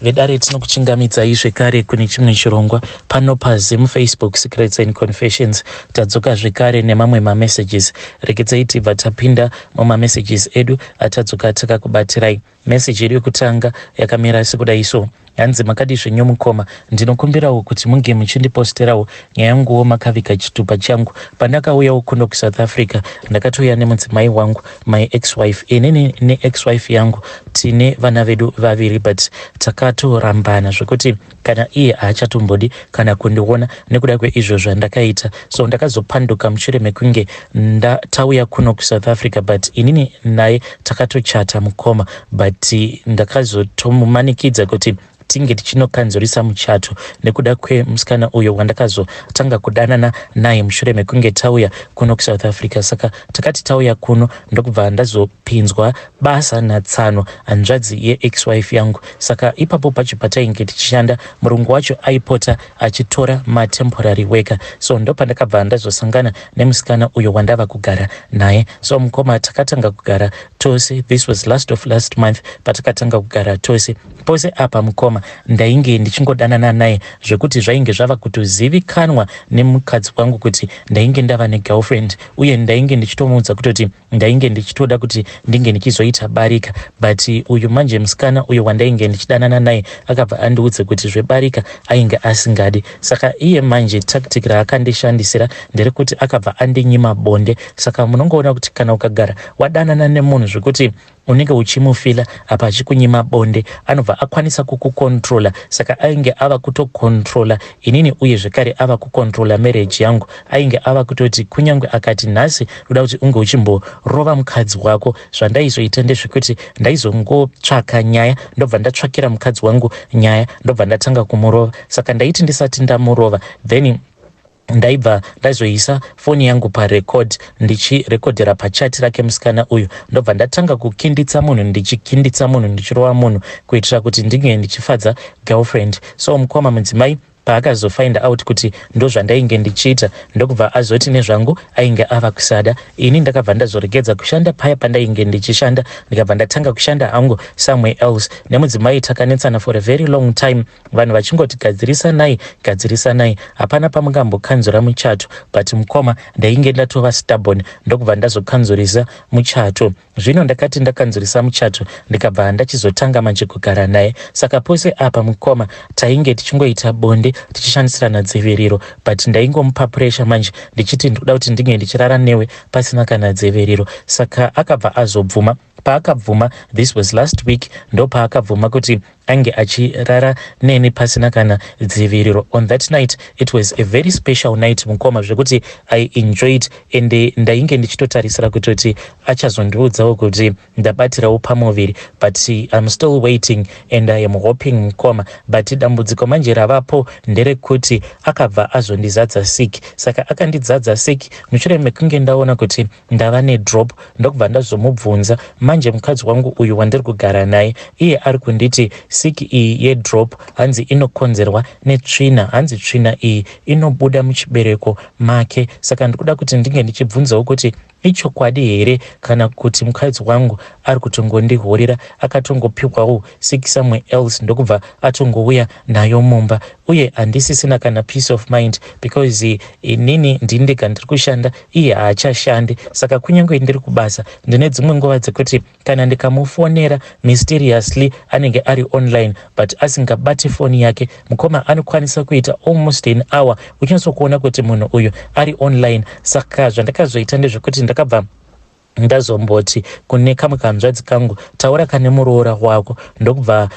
vedare tinokuchingamidza zvekare kune chimwe chirongwa pano paZim Facebook Secrets and Confessions. Tadzoka zvekare nemamwe mamessages. Regedzai tibva tapinda mumamessages edu atadzoka takakubatirai. Message yedu yekutanga yakamira sekudai so. Hanzi makadi zvenyomukoma, ndinokumbirawo kuti munge muchindiposterawo nyaya yanguwo makavika chitupa changu. Pandakauyawo kuno kuSouth Africa, ndakatouya nemudzimai wangu, my ex-wife. Inini ne-ex-wife yangu tine vana vedu vaviri, but takatorambana zvekuti kana iye haachatombodi kana kundiona nekuda kweizvo zvandakaita. So ndakazopanduka mushure mekunge ndatauya kuno kuSouth Africa, but inini naye takatochata mukoma, but ndakazotomumanikidza kuti tinge tichinokanzurisa muchato nekuda kwemusikana uyo wandakazotanga kudanana naye mushure mekunge tauya kuno kuSouth Africa. Saka takati tauya kuno ndokubva ndazopinzwa basa natsano hanzvadzi ye-ex-wife yangu. Saka ipapo pacho patainge tichishanda, murungu wacho aipota achitora matemporary worker. So ndopandakabva ndazosangana nemusikana uyo wandava kugara naye. So mukoma takatanga kugara tose. This was last month patakatanga kugara tose. Pose apa mukoma ndainge ndichingodanana naye zvekuti zvainge zvava kutozivikanwa nemukadzi wangu kuti ndainge ndava negirlfriend, uye ndainge ndichitomuudza kutoti ndainge ndichitoda kuti ndinge ndichizoita barika. But uyu manje musikana uyu wandainge ndichidanana naye akabva andiudze kuti zvebarika ainge asingadi. Saka iye manje tactic raakandishandisira nderekuti akabva andinyima bonde. Saka munongoona kuti kana ukagara wadanana nemunhu zvekuti unenge uchimufila apa achikunyima bonde, anobva akwanisa kukukontrola. Saka ainge ava kutokontrola inini, uye zvekare ava kukontrola marriage yangu. Ainge ava kutoti kunyange akati nhasi uda kuti unge uchimborova mukadzi wako, zvandaizoita ndezvekuti ndaizongotsvaka Nyaya, ndobva ndatsvakira mukadzi wangu Nyaya, ndobva ndatanga kumurova. Saka ndaiti ndisati ndamurova, then ndaibva ndazoisa foni yangu parecord ndichirekodhera pachati rake musikana uyu. Ndobva ndatanga kukinditsa munhu, ndichikinditsa munhu, ndichirova munhu kuitira kuti ndinge ndichifadza girlfriend. So mukoma mudzimai paakazofind out kuti ndo zvandainge ndichiita, ndokubva azoti nezvangu ainge ava kusada. Ini ndakabva ndazoregedza kushanda paya pandainge ndichishanda, ndikabva ndatanga kushanda hangu somewhere else. Nemudzimai takanetsana for a very long time, vanhu vachingoti gadzirisa naye, hapana pamungambokanzura muchato. But mukoma ndainge ndatova stubborn, ndokubva ndazokanzurisa muchato. Zvino ndakati ndakanzurisa muchato, ndikabva ndachizotanga manje kugara naye. Saka pose apa mukoma tainge tichingoita bonde tichishandisirana dziviriro, but ndaingomupa pressure manje ndichiti ndoda kuti ndinge ndichirara newe pasina kana dziviriro. Saka akabva azobvuma. Paakabvuma, this was last week, ndo paakabvuma kuti ange achirara neni pasina kana dziviriro. On that night it was a very special night mukoma, zvekuti I enjoyed, and ndainge ndichitotarisira kutoti achazondiudzawo kuti ndabatirawo pamuviri, but I'm still waiting and I am hoping mukoma. But dambudziko manje ravapo nderekuti akabva azondizadza sick. Saka akandidzadza sick mushure mekunge ndaona kuti ndava nedrop, ndokubva ndazomubvunza manje mukadzi wangu uyu wandiri kugara naye, iye ari kunditi sick iyi yedrop hanzi inokonzerwa netsvina, hanzi tsvina iyi inobuda muchibereko make. Saka ndikuda kuti ndinge ndichibvunzawo kuti ichokwadi here kana kuti mukadzi wangu ari kutongondihorera akatongopiwawo sick somewhere else ndokubva atongouya nayo mumba. Uye handisisina kana peace of mind, because inini ndindega ndiri kushanda, iye haachashandi. Saka kunyange ndiri kubasa ndine dzimwe nguva dzekuti kana ndikamufonera mysteriously anenge ari online, but asingabati foni yake, mukoma anokwanisa kuita almost an hour uchinatsokuona kuti munhu uyu ari online. Saka zvandakazoita ndezvekuti ndakabva ndazomboti kune kamwe kanzvadzi kangu, taura kane muroora wako, ndokubva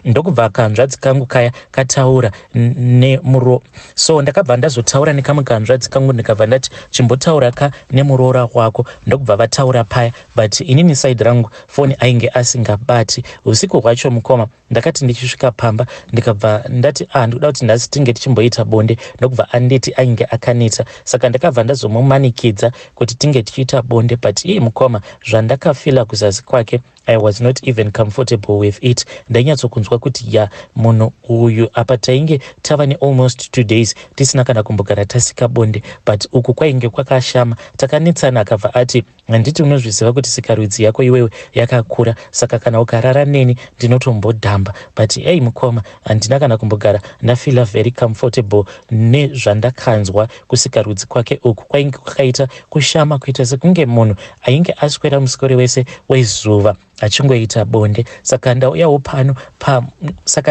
ndokubva kanzvadzi kangu kaya kataura nemuro. So ndakabva ndazotaura nekamwe kanzvadzi kangu, ndikabva ndati chimbotaura ka nemuroora wako, ndokubva vataura paya. But inini side rangu foni ainge asingabati. Usiku hwacho mukoma ndakati ndichisvika pamba, ndikabva ndati ndoda kuti ndasi tinge tichimboita bonde, ndokubva anditi ainge akaneta. Saka ndakabva ndazomumanikidza kuti tinge tichiita bonde, but iye mukoma zvandakafila kuzasi kwake I was not even comfortable with it. ndainyatsokunzwa kuti ya munhu uyu apa tainge tava almost 2 days tisina kana kumbogara tasika bonde, but uku kwainge kwakashama. Takanetsana akabva ati handiti unozviziva kuti sikarudzi yako iwewe yakakura, saka kana ukarara neni ndinotombodhamba, but ei mukoma handina kana kumbogara ndafila very comfortable nezvandakanzwa kusikarudzi kwake uku. Kwainge kwakaita kushama kuita sekunge munhu ainge aswera musikore wese wezuva achingoita bonde. Saka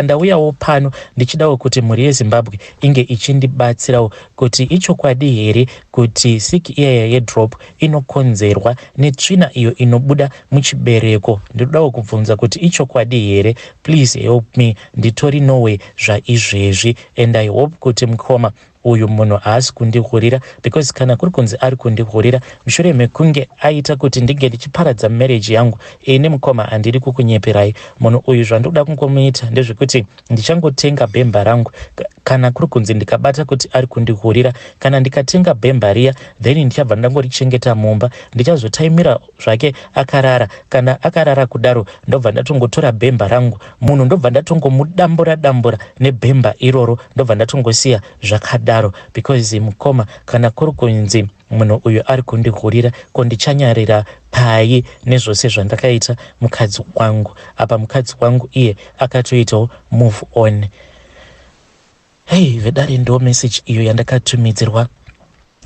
ndauyawo pano ndichidawo kuti mhuri yeZimbabwe inge ichindibatsirawo kuti ichokwadi here kuti sick iyaya yedrop inokonzerwa netsvina iyo inobuda muchibereko. Ndinodawo kubvunza kuti ichokwadi here, please help me. Nditori nowe zvaizvezvi, and I hope kuti mukoma uyu munhu haasi kundihurira, because kana kuri kunzi ari kundihurira mushure mekunge aita kuti ndinge ndichiparadza marriage yangu, ine mukoma handiri kukunyeperai. Munhu uyu zvandoda kungomuita ndezvekuti ndichangotenga bhemba rangu kana kuri kunzi ndikabata kuti ari kundihurira. Kana ndikatenga bhemba riya, then ndichabva ndangorichengeta mumba, ndichazotaimira zvake akarara. Kana akarara kudaro ndobva ndatongotora bhemba rangu, munhu ndobva ndatongomudambura nebhemba iroro, ndobva ndatongosiya zvakadaro. Because mukoma kana kuri kunzi munhu uyu ari kundihurira, ko ndichanyarira pai nezvose zvandakaita mukadzi wangu. Apa mukadzi wangu iye akatoitawo move on. Hey, vedare ndo message iyo yandakatumidzirwa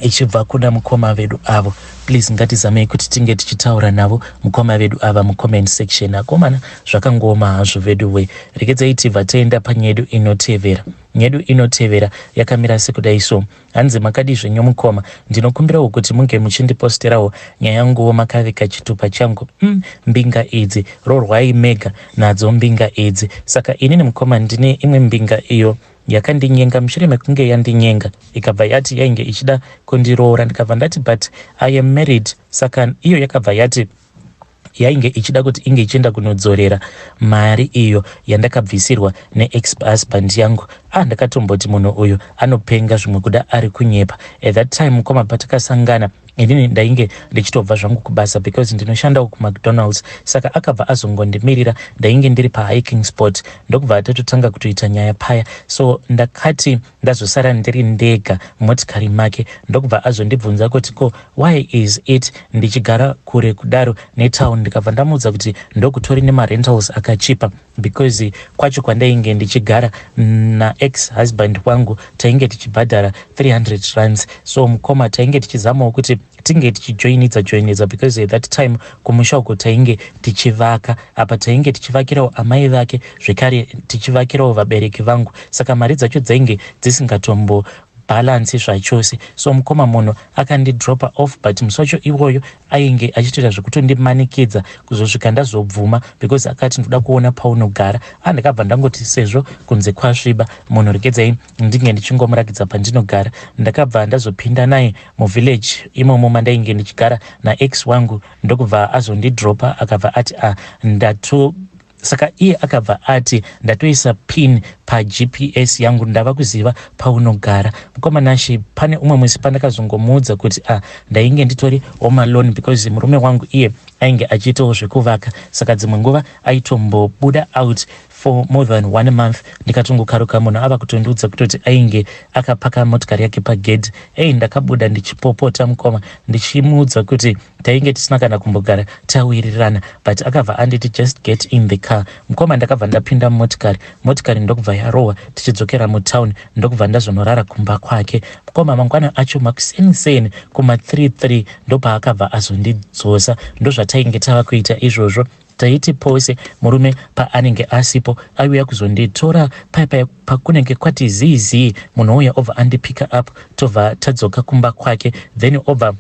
ichibva kuna mukoma vedu avo. Please ngatizamei kuti tinge tichitaura navo mukoma vedu ava mucomment section. Akomana zvakangoma hazvo vedu we. Regedzai tibva taenda panyedu inotevera. Nyedu inotevera yakamira sekudai so. Hanzi makadi zvenyu mukoma, ndinokumbirawo kuti munge muchindiposterawo nyaya yanguwo makavika chitupa changu. Mbinga idzi Roorwai mega nadzo mbinga idzi. Saka inini mukoma ndine imwe mbinga iyo yakandinyenga mushure mekunge yandinyenga ikabva yati yainge ichida kundiroora, ndikabva ndati but I am married. Saka iyo yakabva yati yainge ichida kuti inge ichienda kunodzorera mari iyo yandakabvisirwa neex-husband yangu. Ndakatomboti munhu uyu anopenga zvimwe kuda ari kunyepa. At that time mukoma patakasangana inini ndainge ndichitobva zvangu kubasa because ndinoshandawo kuMcDonald's. Saka akabva azongondimirira, ndainge ndiri pahiking spot, ndokubva tatotanga kutoita nyaya paya. So ndakati ndazosara ndiri ndega motikari make, ndokubva azondibvunza kuti ko why is it ndichigara kure kudaro netown. Ndikabva ndamuudza kuti ndokutori nemarentals akachipa, because kwacho kwandainge ndichigara naex-husband wangu tainge tichibhadhara 300 rands. So mukoma tainge tichizamawo kuti tinge tichijoinidza because at that time kumusha uko tainge tichivaka. Apa tainge tichivakirawo amai vake, zvekare tichivakirawo vabereki vangu. Saka mari dzacho dzainge dzisingatombo balance zvachose. So mukoma munhu akandidropa off, but musi wacho iwoyo ainge achitoita zvekutondimanikidza kuzosvika ndazobvuma because akati ndoda kuona paunogara. Ndakabva ndangoti sezvo kunze kwasviba munhu regedzai ndinge ndichingomurakidza pandinogara. Ndakabva ndazopinda naye muvillage imomo mandainge ndichigara naex wangu, ndokubva azondidropa akabva ati saka iye akabva ati ndatoisa pin paGPS yangu, ndava kuziva paunogara. Mukoma nashi pane umwe musi pandakazongomuudza kuti ndainge nditori home alone because murume wangu iye ainge achiitawo zvekuvaka. Saka dzimwe nguva aitombobuda out for more than 1 month. Ndikatongokaruka munhu ava kutondiudza kutoti ainge akapaka motikari yake pagedhi. Ndakabuda ndichipopota mukoma ndichimuudza kuti tainge tisina kana kumbogara tawirirana, but akabva anditi just get in the car. Mukoma ndakabva ndapinda motikari ndokubva yarohwa tichidzokera mutown, ndokubva ndazonorara kumba kwake. Mukoma mangwana acho makuseniseni kuma 3 ndopaakabva azondidzosa. Ndozvatainge tava kuita izvozvo. Taiti pose murume paanenge asipo aiuya kuzonditora pakunenge kwati zizi, munhu uya obva andipika up, tobva tadzoka kumba kwake, then obva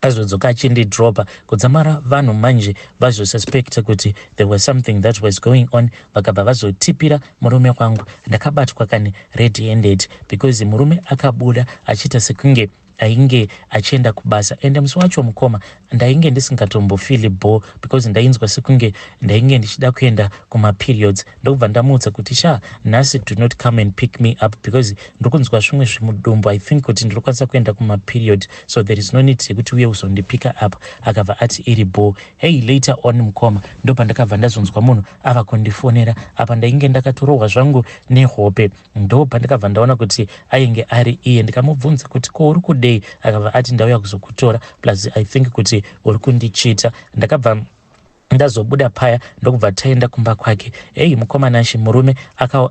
azodzoka achindidropa. Kudzamara vanhu manje vazosuspecta kuti there was something that was going on, vakabva vazotipira murume wangu. Ndakabatwa kani red handed because murume akabuda achiita sekunge ainge achienda kubasa. Ende musi wacho mukoma ndainge ndisingatombofili bore because ndainzwa sekunge ndainge ndichida kuenda kuma-periods. Ndobva ndamuudza kuti nhasi do not come and pick me up because ndokunzwa zvimwe zvimudumbu. I think kuti ndirikwanisa kuenda kuma-period, so there is no need yekuti uye uzondipika up. Akabva ati iri bore. Hey, later on mukoma ndopa ndakabva ndazonzwa munhu ava kundifonera. Apa ndainge ndakatorohwa zvangu nehope. Ndopa ndakabva ndaona kuti ainge ari iye. Ndikamubvunza kuti ko uri kudei? Akabva ati ndauya kuzokutora plus I think kuti uri kundichita. Ndakabva ndazobuda paya ndokubva taenda kumba kwake. Hey, mukomanashi murume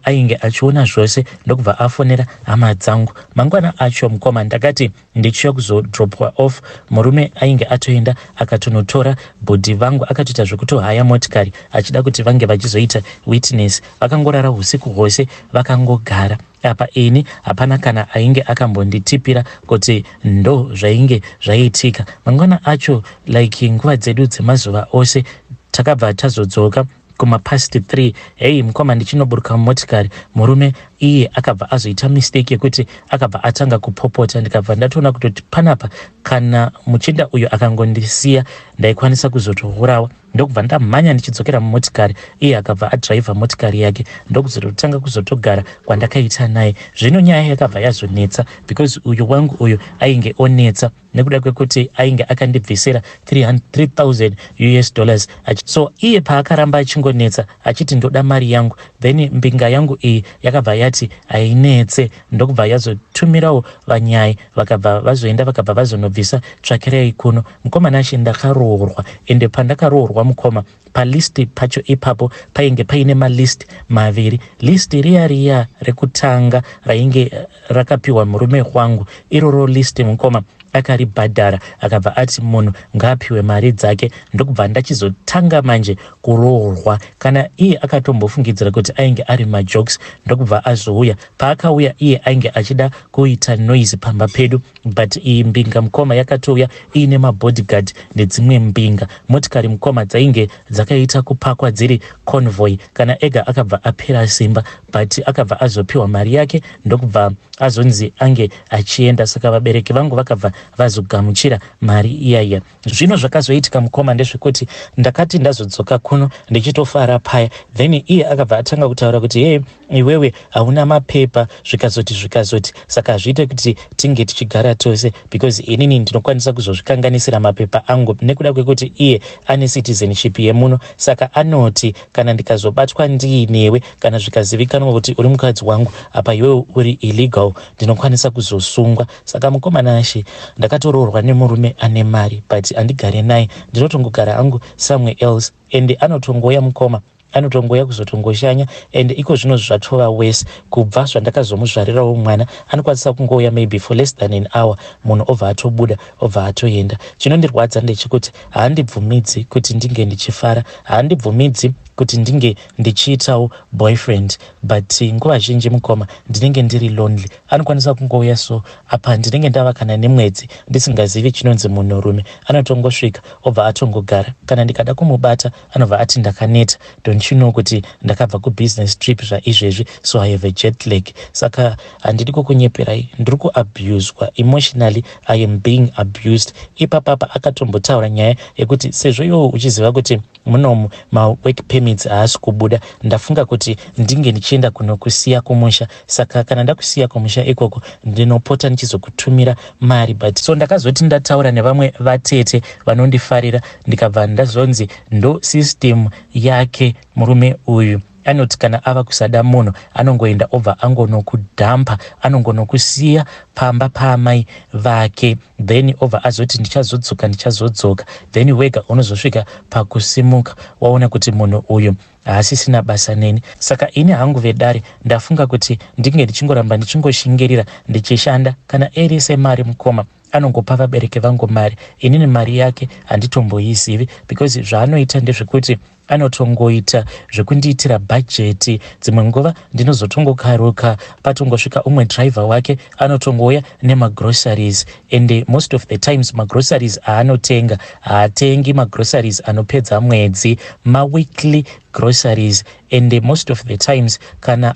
ainge achiona zvose ndokubva afonera hama dzangu. Mangwana acho mukoma ndakati ndichiya kuzodropwa off. Murume ainge atoenda akatonotora bhodhi vangu akatoita zvekutohaya motikari achida kuti vange vachizoita witness. Vakangorara usiku hwose vakangogara. Apa ini hapana kana ainge akambonditipira kuti ndo zvainge zvaitika. Mangwana acho like nguva dzedu dzemazuva ose takabva tazodzoka kuma past 3. Hey, mukoma ndichinoburuka mumotikari, murume iye akabva azoita mistake yekuti akabva atanga kupopota. Ndikabva ndatoona kutoti panapa kana muchinda uyo akangondisiya ndaikwanisa kuzotourawa. Ndokubva ndamhanya ndichidzokera mumotikari, iye akabva adhiraivha motikari yake ndokuzototanga kuzotogara kwandakaita naye. Zvino nyaya yakabva yazonetsa because uyu wangu uyu ainge onetsa nekuda kwekuti ainge akandibvisira $3,000. So iye paakaramba achingonetsa achiti ndoda mari yangu, then mbinga yangu iyi yakabva yati ainetse. Ndokubva yazotumirawo vanyaya vakabva vazoenda vakabva vazonobvisa tsvakirai kuno. Mukomanashi ndakaroorwa, ende pandakaroorwa mukoma palisti pacho ipapo painge paine malist maviri. Listi riya rekutanga rainge rakapiwa murume wangu, iroro listi mukoma akaribhadhara akabva ati munhu ngaapiwe mari dzake. Ndokubva ndachizotanga manje kuroorwa. Kana iye akatombofungidzira kuti ainge ari majokes ndokubva azouya. Paakauya iye ainge achida kuita noise pamba pedu, but iyi mbinga mukoma yakatouya iine mabodyguard nedzimwe mbinga. Motikari mukoma dzainge dzakaita kupakwa dziri convoy. Kana ega akabva apera simba, but akabva azopiwa mari yake ndokubva azonzi ange achienda. Saka vabereki vangu vakabva vazogamuchira mari iyaya. Zvino zvakazoitika mukoma ndezvekuti ndakati ndazodzoka kuno ndichitofara paya, then iye akabva atanga kutaura kuti hey, iwewe hauna mapepa zvikazoti. Saka zviite kuti tinge tichigara tose because inini ndinokwanisa kuzozvikanganisira mapepa angu nekuda kwekuti iye ane citizenship yemuno. Saka anoti kana ndikazobatwa ndiinewe kana zvikazivikanwa kuti uri mukadzi wangu apa iwewe uri illegal ndinokwanisa kuzosungwa. Saka mukomanashi ndakatoroorwa nemurume ane mari, but andigare naye, ndinotongogara angu somewhere else. Ende anotongoya mukoma, anotongoya kuzotongoshanya. Ende iko zvino zvatova wese kubva zvandakazomuzvarirawo mwana anokwanisa kungoya maybe for less than an hour munhu obva atobuda obva atoenda. Chinondirwadza ndechekuti haandibvumidzi kuti ndinge ndichifara, haandibvumidzi kuti ndinge ndichiitawo boyfriend, but nguva zhinji mukoma ndinenge ndiri lonely. Anokwanisa kungouya so apa ndinenge ndava kana nemwedzi ndisingazivi chinonzi munhurume. Anotongosvika obva atongogara. Kana ndikada kumubata anobva ati ndakaneta, don't you know kuti ndakabva kubusiness trip zvaizvezvi, so I have a jet lag. Saka handidi kukunyeperai, ndiri kuabuswa emotionally, I am being abused. Ipapapa akatombotaura nyaya yekuti sezvo iwo uchiziva kuti munomu ma-work permits haasi kubuda, ndafunga kuti ndinge ndichienda kunokusiya kumusha. Saka kana ndakusiya kumusha ikoko ndinopota ndichizokutumira mari. But so ndakazoti ndataura nevamwe vatete vanondifarira, ndikabva ndazonzi ndo system yake murume uyu. Anoti kana ava kusada munhu anongoenda obva angonokudhampa, anongonokusiya pamba paamai vake, then obva azoti ndichazodzoka, then wega unozosvika pakusimuka waona kuti munhu uyu haasisina basa neni. Saka ini hangu vedare ndafunga kuti ndinge ndichingoramba ndichingoshingirira ndichishanda. Kana erise mari mukoma anongopa vabereki vangu mari, inini mari yake handitomboizivi because zvaanoita ndezvekuti anotongoita zvekundiitira bhajeti. Dzimwe nguva ndinozotongokaruka patongosvika umwe driver wake anotongoya nemagroceries, and most of the times magroceries aanotenga haatengi magroceries anopedza mwedzi, ma-weekly groceries. And most of the times kana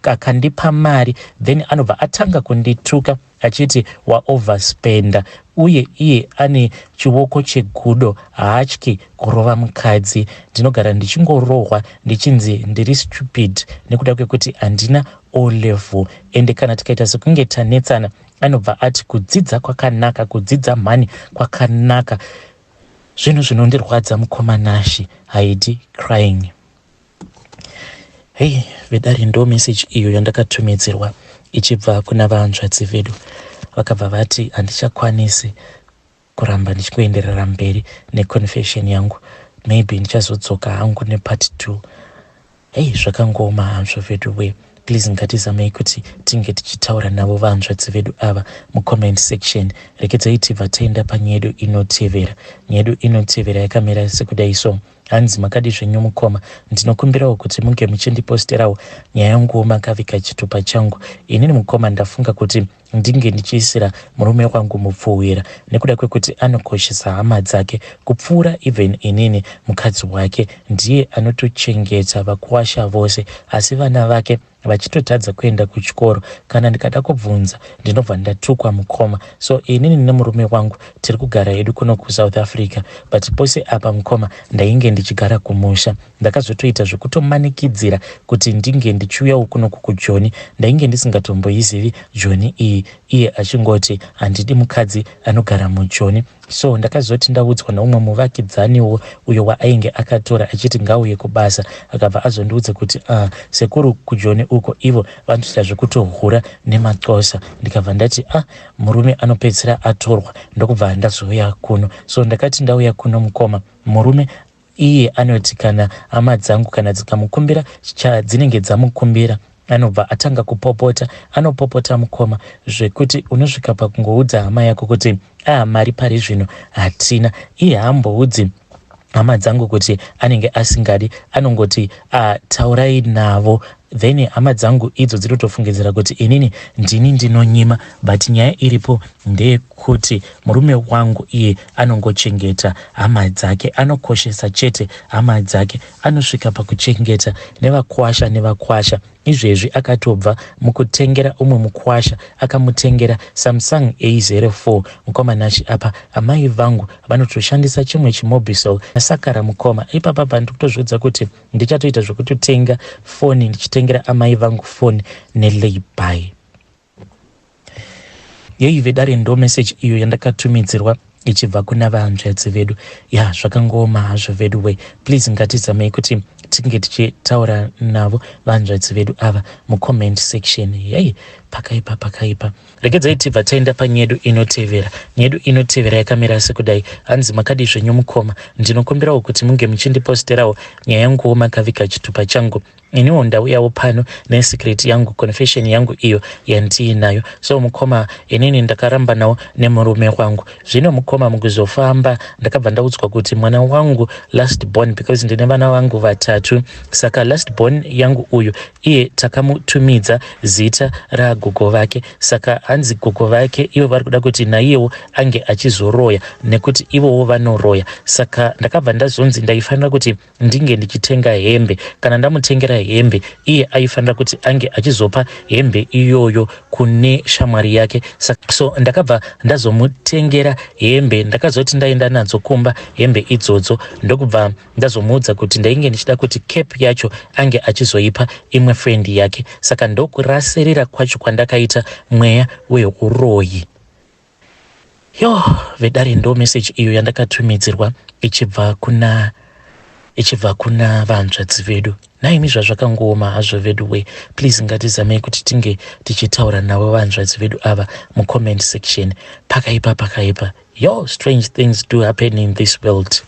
akandipa mari then anobva atanga kundituka achiti waoverspenda, uye iye ane chiwoko chegudo, haatyi kurova mukadzi. Ndinogara ndichingorohwa ndichinzi ndiri stupid nekuda kwekuti handina O level. Ende kana tikaita sekunge tanetsana, anobva ati kudzidza kwakanaka, kudzidza mhani kwakanaka. Zvinhu zvinondirwadza mukomanashi, haidi crying. Hey, vedari ndo message iyo yandakatumidzirwa ichibva kuna vanzvadzi vedu. Vakabva vati handichakwanisi kuramba ndichikuenderera mberi neconfession yangu, maybe ndichazodzoka hangu nepart 2. Hey, zvakangoma hanzvo vedu we. Please ngatizamei kuti tinge tichitaura navo vanzvadzi vedu ava mucomment section. Rekedzai tibva taenda panyedu inotevera. Nyedu inotevera yakamira sekudai so. Hanzi makadi zvenyu mukoma, ndinokumbirawo kuti munge muchindiposterawo nyaya yangu makavika chitupa changu. Inini mukoma ndafunga kuti ndinge ndichiisira murume wangu mupfuwira nekuda kwekuti anokoshesa hama dzake kupfuura even inini mukadzi wake. Ndiye anotochengeta vakuwasha vose, asi vana vake vachitotadza kuenda kuchikoro. Kana ndikada kubvunza ndinobva ndatukwa mukoma. So inini nemurume wangu tiri kugara hedu kuno kuSouth Africa, but pose apa mukoma ndainge ndichigara kumusha. Ndakazotoita zvekutomanikidzira kuti ndinge ndichiuyawo kuno kukujoni. Ndainge ndisingatomboizivi joni iyi, iye achingoti handidi mukadzi anogara mujoni. So ndakazoti ndaudzwa naumwe muvakidzaniwo uyo waainge akatora achiti ngauye kubasa, akabva azondiudza kuti sekuru kujoni uko ivo vanoita zvekutohura nemaxhosa. Ndikabva ndati murume anopedzisira atorwa, ndokubva ndazouya kuno. So ndakati ndauya kuno mukoma, murume iye anoti kana hama dzangu kana dzikamukumbira dzinenge dzamukumbira, anobva atanga kupopota. Anopopota mukoma zvekuti unosvika pakungoudza hama yako kuti mari pari zvino hatina. Iye haamboudzi hama dzangu kuti anenge asingadi, anongoti taurai navo. Then hama dzangu idzo dzinotofungidzira kuti inini ndini ndinonyima, but nyaya iripo ndeyekuti murume wangu iye anongochengeta hama dzake, anokoshesa chete hama dzake, anosvika pakuchengeta nevakwasha. Izvezvi akatobva mukutengera umwe mukwasha, akamutengera Samsung A04. Mukomanashi apa amai vangu vanotoshandisa chimwe chimobisol. Asakara mukoma ipapa pandikutozvidza kuti ndichatoita zvekutotenga foni, ndichitengera amai vangu foni nelay-by. Yei vedari ndo message iyo yandakatumidzirwa ichibva kuna vanzvadzi vedu. Zvakangoma hazvo vedu we. Please ngatizamei kuti tinge tichitaura navo vanzvadzi vedu ava mucomment section. Yei, pakaipa. Regedzai tibva taenda panyedu inotevera. Nyedu inotevera yakamira sekudai. Hanzi makadi zvenyu mukoma, ndinokumbirawo kuti munge muchindiposterawo nyaya yangu makavika chitupa changu. Iniwo ndauyawo pano nesecret yangu, confession yangu iyo yandiinayo. So mukoma, inini ndakaramba nawo nemurume wangu. Zvino mukoma mukuzofamba ndakabva ndaudzwa kuti mwana wangu last born, because ndine vana vangu vatatu, saka last born yangu uyu iye takamutumidza zita ragogo vake. Saka hanzi gogo vake ivo vari kuda kuti naiyewo ange achizoroya nekuti ivowo vanoroya. Saka ndakabva ndazonzi ndaifanira kuti ndinge ndichitenga hembe. Kana ndamutengera hembe, iye aifanira kuti ange achizopa hembe iyoyo kune shamwari yake. So ndakabva ndazomutengera hembe. Ndakazoti ndaenda nadzo kumba hembe idzodzo, ndokubva ndazomuudza kuti ndainge ndichida kuti cape yacho ange achizoipa imwe friend yake. Saka ndokurasirira kwacho kwandakaita mweya weuroyi. Vedari ndo message iyo yandakatumidzirwa ichibva kuna vanzvadzi vedu. Naimi zvakangoma hazvo vedu we. Please ngatizamei kuti tinge tichitaura navo vanzvadzi vedu ava mucomment section. Pakaipa. Strange things do happen in this world.